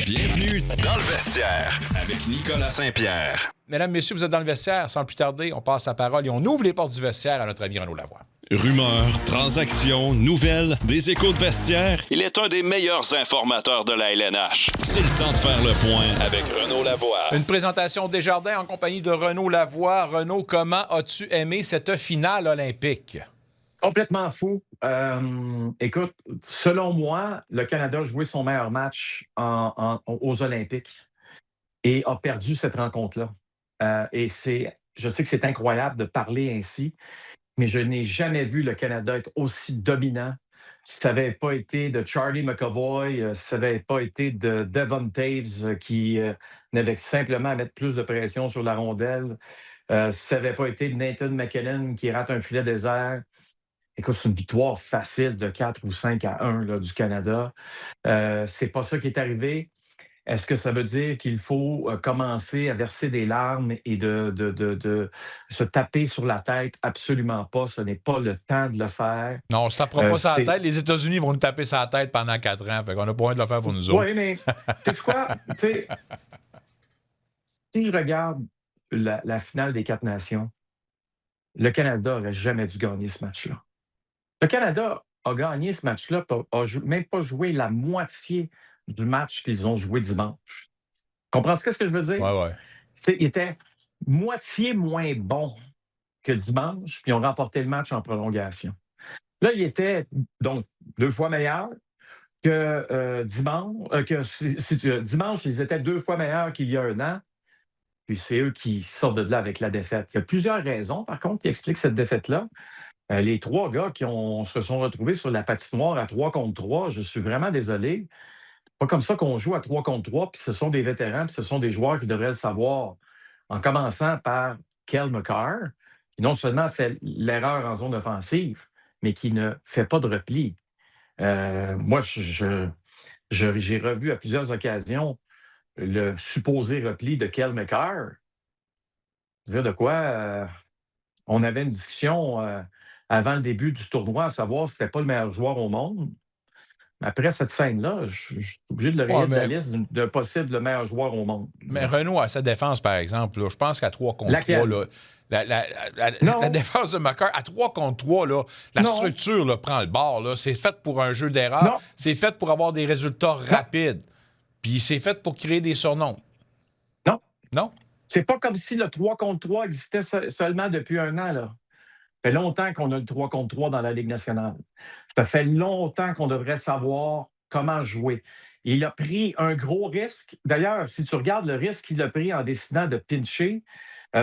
Bienvenue dans le vestiaire avec Nicolas Saint-Pierre. Mesdames, messieurs, vous êtes dans le vestiaire. Sans plus tarder, on passe la parole et on ouvre les portes du vestiaire à notre ami Renaud Lavoie. Rumeurs, transactions, nouvelles, des échos de vestiaire. Il est un des meilleurs informateurs de la LNH. C'est le temps de faire le point avec Renaud Lavoie. Une présentation Desjardins en compagnie de Renaud Lavoie. Renaud, comment as-tu aimé cette finale olympique? Complètement fou. Écoute, selon moi, le Canada a joué son meilleur match aux Olympiques et a perdu cette rencontre-là. Je sais que c'est incroyable de parler ainsi, mais je n'ai jamais vu le Canada être aussi dominant. Si ça n'avait pas été de Charlie McAvoy, si ça n'avait pas été de Devon Taves qui n'avait simplement à mettre plus de pression sur la rondelle, si ça n'avait pas été de Nathan McKinnon qui rate un filet désert. Écoute, c'est une victoire facile de 4 ou 5-1 là, du Canada. C'est pas ça qui est arrivé. Est-ce que ça veut dire qu'il faut commencer à verser des larmes et de se taper sur la tête? Absolument pas. Ce n'est pas le temps de le faire. Non, on ne se tapera pas sur la tête. Les États-Unis vont nous taper sur la tête pendant 4 ans. Fait qu'on n'a pas envie de le faire pour nous autres. Oui, mais tu sais quoi? Si je regarde la finale des 4 nations, le Canada n'aurait jamais dû gagner ce match-là. Le Canada a gagné ce match-là, a même pas joué la moitié du match qu'ils ont joué dimanche. Comprends-tu ce que je veux dire? Oui. Ils étaient moitié moins bons que dimanche, puis ils ont remporté le match en prolongation. Là, ils étaient donc 2 fois meilleurs que dimanche. Dimanche, ils étaient 2 fois meilleurs qu'il y a un an. Puis c'est eux qui sortent de là avec la défaite. Il y a plusieurs raisons, par contre, qui expliquent cette défaite-là. Les 3 gars qui se sont retrouvés sur la patinoire à 3 contre 3, je suis vraiment désolé. Pas comme ça qu'on joue à 3 contre 3, puis ce sont des vétérans, puis ce sont des joueurs qui devraient le savoir. En commençant par Cale Makar, qui non seulement fait l'erreur en zone offensive, mais qui ne fait pas de repli. Moi, j'ai revu à plusieurs occasions le supposé repli de Cale Makar. Je veux dire de quoi? On avait une discussion avant le début du tournoi à savoir si c'était pas le meilleur joueur au monde. Mais après cette scène-là, je suis obligé de le rayer de la liste d'un possible meilleur joueur au monde. Mais Renaud, à sa défense, par exemple, là, je pense qu'à 3 contre 3, là, la défense de Makar, à 3 contre 3, là, la structure là, prend le bord. Là. C'est fait pour un jeu d'erreur. C'est fait pour avoir des résultats rapides. Puis c'est fait pour créer des surnoms. Non? C'est pas comme si le 3 contre 3 existait seulement depuis un an. Là. Ça fait longtemps qu'on a le 3 contre 3 dans la Ligue nationale. Ça fait longtemps qu'on devrait savoir comment jouer. Il a pris un gros risque. D'ailleurs, si tu regardes le risque qu'il a pris en décidant de pincher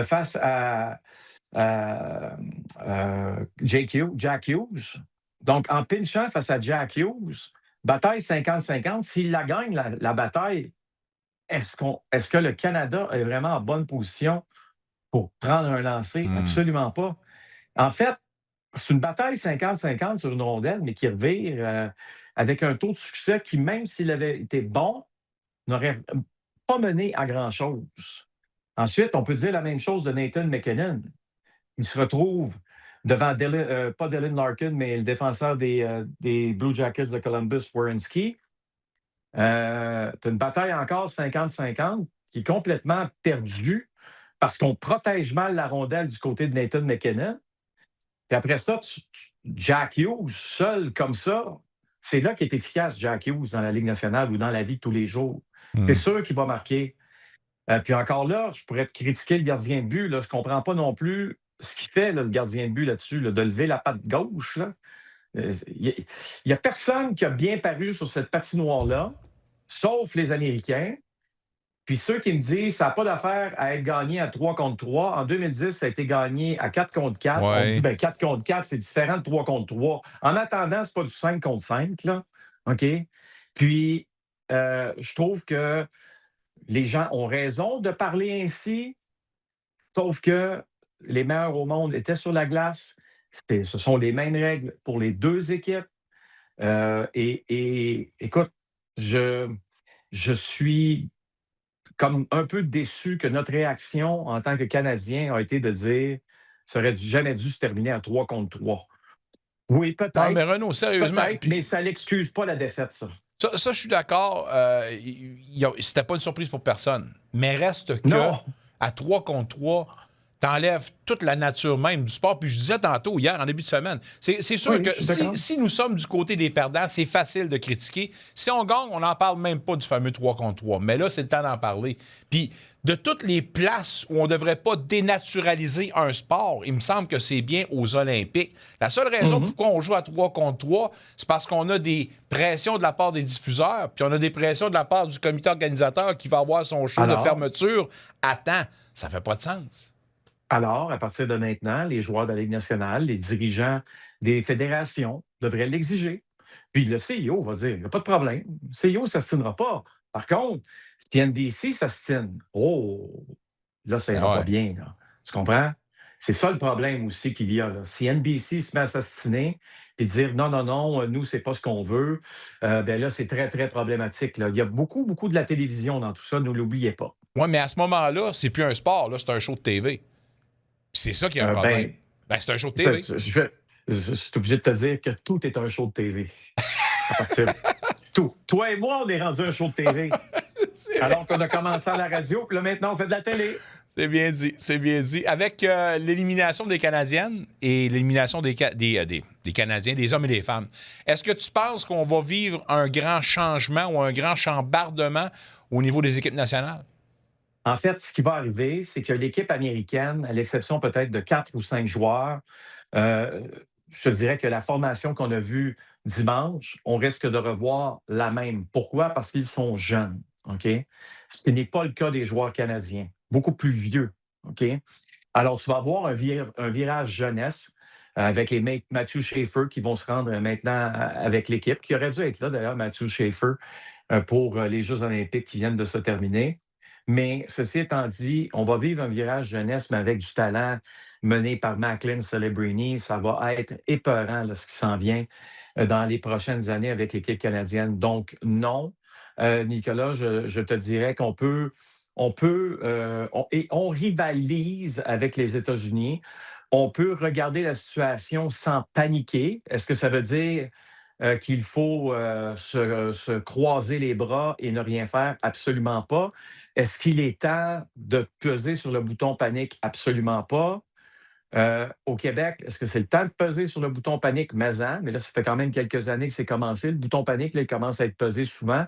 face à Jack Hughes, donc en pinchant face à Jack Hughes, bataille 50-50, s'il la gagne, la bataille, est-ce que le Canada est vraiment en bonne position pour prendre un lancer? Absolument pas. En fait, c'est une bataille 50-50 sur une rondelle, mais qui revire avec un taux de succès qui, même s'il avait été bon, n'aurait pas mené à grand-chose. Ensuite, on peut dire la même chose de Nathan McKinnon. Il se retrouve devant, pas Dylan Larkin, mais le défenseur des Blue Jackets de Columbus, Werenski. Tu as une bataille encore 50-50 qui est complètement perdue parce qu'on protège mal la rondelle du côté de Nathan McKinnon. Puis après ça, Jack Hughes, seul comme ça, c'est là qu'il est efficace, Jack Hughes, dans la Ligue nationale ou dans la vie de tous les jours. C'est sûr qu'il va marquer. Puis encore là, je pourrais te critiquer le gardien de but. Là. Je ne comprends pas non plus ce qu'il fait, là, le gardien de but là-dessus, là, de lever la patte gauche. Là. Il n'y a personne qui a bien paru sur cette patinoire-là, sauf les Américains. Puis ceux qui me disent ça n'a pas d'affaire à être gagné à 3 contre 3. En 2010, ça a été gagné à 4 contre 4. Ouais. On dit 4 contre 4, c'est différent de 3 contre 3. En attendant, ce n'est pas du 5 contre 5. Là. OK? Puis, je trouve que les gens ont raison de parler ainsi, sauf que les meilleurs au monde étaient sur la glace. Ce sont les mêmes règles pour les 2 équipes. Écoute, je suis comme un peu déçu que notre réaction en tant que Canadiens a été de dire ça aurait jamais dû se terminer à 3 contre 3. Oui, peut-être. Non, mais Renaud, sérieusement. Mais ça n'excuse pas la défaite, ça. Ça, je suis d'accord. C'était pas une surprise pour personne. Mais reste que, à 3 contre 3, t'enlèves toute la nature même du sport. Puis je disais tantôt, hier, en début de semaine, c'est sûr que si nous sommes du côté des perdants, c'est facile de critiquer. Si on gagne, on n'en parle même pas du fameux 3 contre 3. Mais là, c'est le temps d'en parler. Puis de toutes les places où on ne devrait pas dénaturaliser un sport, il me semble que c'est bien aux Olympiques. La seule raison pourquoi on joue à 3 contre 3, c'est parce qu'on a des pressions de la part des diffuseurs, puis on a des pressions de la part du comité organisateur qui va avoir son show de fermeture à temps. Ça fait pas de sens. Alors, à partir de maintenant, les joueurs de la Ligue nationale, les dirigeants des fédérations devraient l'exiger. Puis le CIO va dire, il n'y a pas de problème. Le CIO ne s'astinera pas. Par contre, si NBC s'astine, là, ça ira pas bien. Là. Tu comprends? C'est ça le problème aussi qu'il y a. Là. Si NBC se met à s'astiner et dire non, nous, c'est pas ce qu'on veut, ben là, c'est très, très problématique. Là. Il y a beaucoup, beaucoup de la télévision dans tout ça, ne l'oubliez pas. Oui, mais à ce moment-là, c'est plus un sport, là, c'est un show de TV. Puis c'est ça qui est un problème. C'est un show de TV. Je suis obligé de te dire que tout est un show de TV. À partir tout. Toi et moi, on est rendu un show de TV. Alors qu'on a commencé à la radio, puis là, maintenant, on fait de la télé. C'est bien dit, c'est bien dit. Avec l'élimination des Canadiennes et l'élimination des Canadiens, des hommes et des femmes, est-ce que tu penses qu'on va vivre un grand changement ou un grand chambardement au niveau des équipes nationales? En fait, ce qui va arriver, c'est que l'équipe américaine, à l'exception peut-être de 4 ou 5 joueurs, je te dirais que la formation qu'on a vue dimanche, on risque de revoir la même. Pourquoi? Parce qu'ils sont jeunes. OK? Ce n'est pas le cas des joueurs canadiens, beaucoup plus vieux. OK? Alors, tu vas avoir un virage jeunesse avec les Matthew Schaefer qui vont se rendre maintenant avec l'équipe, qui aurait dû être là d'ailleurs, Matthew Schaefer, pour les Jeux olympiques qui viennent de se terminer. Mais ceci étant dit, on va vivre un virage jeunesse, mais avec du talent mené par Macklin Celebrini. Ça va être épeurant là, ce qui s'en vient dans les prochaines années avec l'équipe canadienne. Donc, non, Nicolas, je te dirais qu'on peut, on rivalise avec les États-Unis. On peut regarder la situation sans paniquer. Est-ce que ça veut dire qu'il faut se croiser les bras et ne rien faire? Absolument pas. Est-ce qu'il est temps de peser sur le bouton panique? Absolument pas. Au Québec, est-ce que c'est le temps de peser sur le bouton panique? Mais là, ça fait quand même quelques années que c'est commencé. Le bouton panique, là, il commence à être pesé souvent.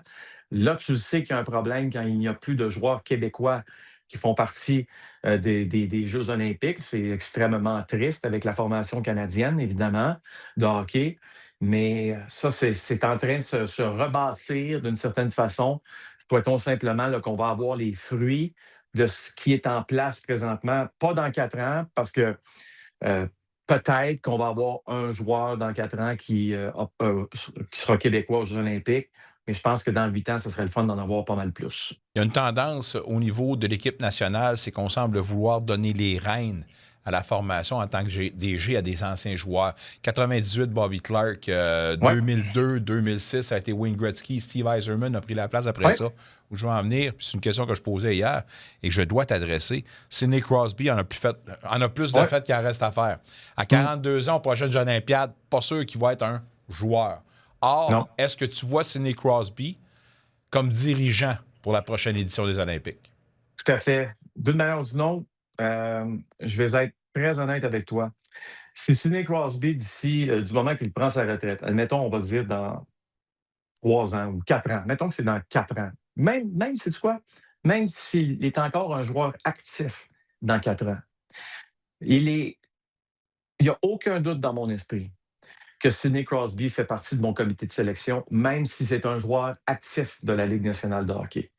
Là, tu sais qu'il y a un problème quand il n'y a plus de joueurs québécois qui font partie des Jeux olympiques. C'est extrêmement triste avec la formation canadienne, évidemment, de hockey. Mais ça, c'est en train de se rebâtir d'une certaine façon. Souhaitons simplement là, qu'on va avoir les fruits de ce qui est en place présentement, pas dans 4 ans, parce que peut-être qu'on va avoir un joueur dans 4 ans qui sera québécois aux Jeux olympiques, mais je pense que dans 8 ans, ce serait le fun d'en avoir pas mal plus. Il y a une tendance au niveau de l'équipe nationale, c'est qu'on semble vouloir donner les rênes à la formation en tant que DG à des anciens joueurs. 98, Bobby Clark. 2002, 2006, ça a été Wayne Gretzky. Steve Yzerman a pris la place après ça. Où je vais en venir, puis c'est une question que je posais hier et que je dois t'adresser. Sidney Crosby en a plus de fait qu'il en reste à faire. À 42 ans, aux prochaines Olympiades, pas sûr qu'il va être un joueur. Or, est-ce que tu vois Sidney Crosby comme dirigeant pour la prochaine édition des Olympiques? Tout à fait. D'une manière ou d'une autre, je vais être très honnête avec toi. Si Sidney Crosby, d'ici du moment qu'il prend sa retraite, admettons, on va dire dans 3 ans ou 4 ans, mettons que c'est dans 4 ans, même c'est quoi? Même s'il est encore un joueur actif dans 4 ans, il n'y a aucun doute dans mon esprit que Sidney Crosby fait partie de mon comité de sélection, même si c'est un joueur actif de la Ligue nationale de hockey.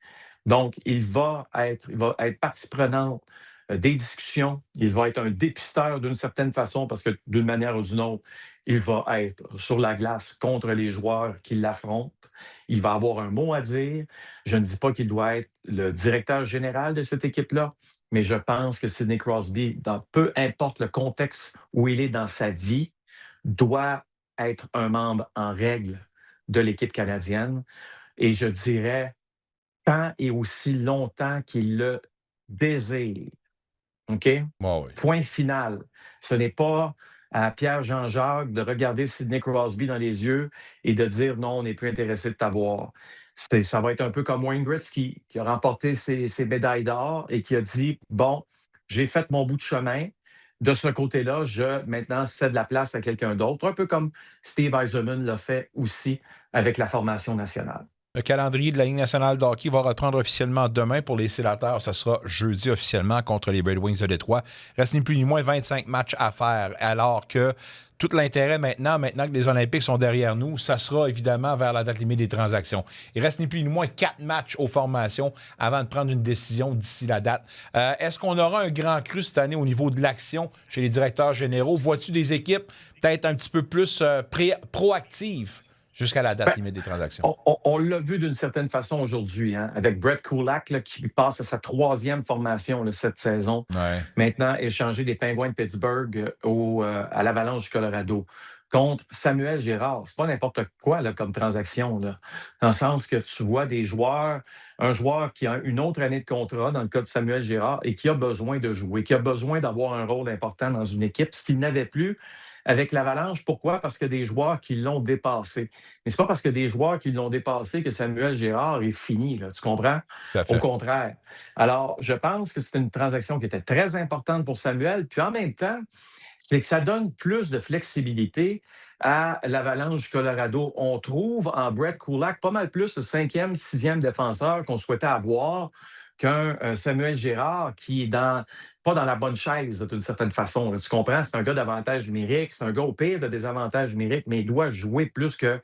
Donc, il va être partie prenante des discussions. Il va être un dépisteur d'une certaine façon parce que d'une manière ou d'une autre, il va être sur la glace contre les joueurs qui l'affrontent. Il va avoir un mot à dire. Je ne dis pas qu'il doit être le directeur général de cette équipe-là, mais je pense que Sidney Crosby, peu importe le contexte où il est dans sa vie, doit être un membre en règle de l'équipe canadienne. Et je dirais tant et aussi longtemps qu'il le désire. OK? Oh oui. Point final. Ce n'est pas à Pierre Jean-Jacques de regarder Sidney Crosby dans les yeux et de dire non, on n'est plus intéressé de t'avoir. Ça va être un peu comme Wayne Gretzky qui a remporté ses médailles d'or et qui a dit bon, j'ai fait mon bout de chemin. De ce côté-là, je maintenant cède la place à quelqu'un d'autre, un peu comme Steve Yzerman l'a fait aussi avec la formation nationale. Le calendrier de la Ligue nationale de hockey va reprendre officiellement demain pour les Sénateurs. Ça sera jeudi officiellement contre les Red Wings de Détroit. Reste ni plus ni moins 25 matchs à faire, alors que tout l'intérêt maintenant que les Olympiques sont derrière nous, ça sera évidemment vers la date limite des transactions. Il reste ni plus ni moins 4 matchs aux formations avant de prendre une décision d'ici la date. Est-ce qu'on aura un grand cru cette année au niveau de l'action chez les directeurs généraux? Vois-tu des équipes peut-être un petit peu plus proactives jusqu'à la date limite des transactions? On l'a vu d'une certaine façon aujourd'hui, hein, avec Brett Kulak là, qui passe à sa 3e formation là, cette saison. Ouais. Maintenant, échangé des Penguins de Pittsburgh à l'Avalanche du Colorado contre Samuel Girard. C'est pas n'importe quoi là, comme transaction, là, dans le sens que tu vois un joueur qui a une autre année de contrat, dans le cas de Samuel Girard, et qui a besoin de jouer, qui a besoin d'avoir un rôle important dans une équipe, ce qu'il n'avait plus avec l'Avalanche. Pourquoi? Parce qu'il y a des joueurs qui l'ont dépassé. Mais c'est pas parce qu'il y a des joueurs qui l'ont dépassé que Samuel Girard est fini, là, tu comprends? Au contraire. Alors, je pense que c'est une transaction qui était très importante pour Samuel, puis en même temps, c'est que ça donne plus de flexibilité à l'Avalanche du Colorado. On trouve en Brett Kulak pas mal plus le 5e, 6e défenseur qu'on souhaitait avoir qu'un Samuel Girard qui est pas dans la bonne chaise d'une certaine façon. Là, tu comprends? C'est un gars d'avantage numérique, c'est un gars au pire de désavantage numérique, mais il doit jouer plus que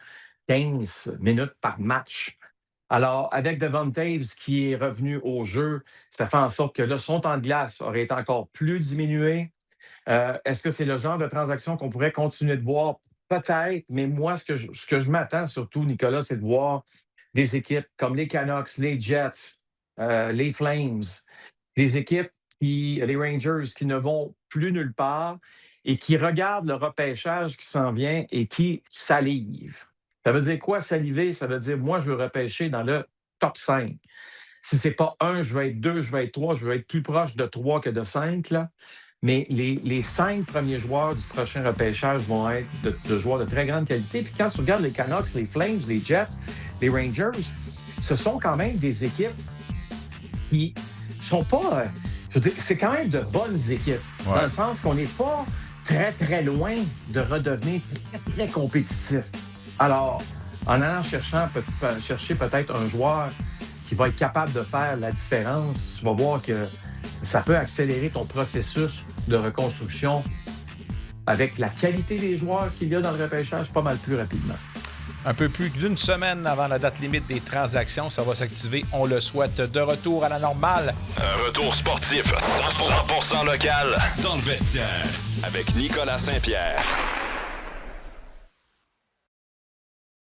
15 minutes par match. Alors, avec Devon Toews qui est revenu au jeu, ça fait en sorte que là, son temps de glace aurait été encore plus diminué. Est-ce que c'est le genre de transaction qu'on pourrait continuer de voir? Peut-être, mais moi, ce que je m'attends surtout, Nicolas, c'est de voir des équipes comme les Canucks, les Jets, les Flames, des équipes, les Rangers, qui ne vont plus nulle part et qui regardent le repêchage qui s'en vient et qui salivent. Ça veut dire quoi, saliver? Ça veut dire, moi, je veux repêcher dans le top 5. Si ce n'est pas 1, je vais être 2, je vais être 3, je vais être plus proche de 3 que de 5, là. Mais les 5 premiers joueurs du prochain repêchage vont être de joueurs de très grande qualité. Puis quand tu regardes les Canucks, les Flames, les Jets, les Rangers, ce sont quand même des équipes qui sont pas... je veux dire, c'est quand même de bonnes équipes. Ouais. Dans le sens qu'on n'est pas très, très loin de redevenir très, très compétitif. Alors, en allant chercher peut-être un joueur qui va être capable de faire la différence, tu vas voir que ça peut accélérer ton processus de reconstruction avec la qualité des joueurs qu'il y a dans le repêchage pas mal plus rapidement. Un peu plus d'une semaine avant la date limite des transactions, ça va s'activer, on le souhaite. De retour à la normale. Un retour sportif 100% local dans le vestiaire avec Nicolas Saint-Pierre.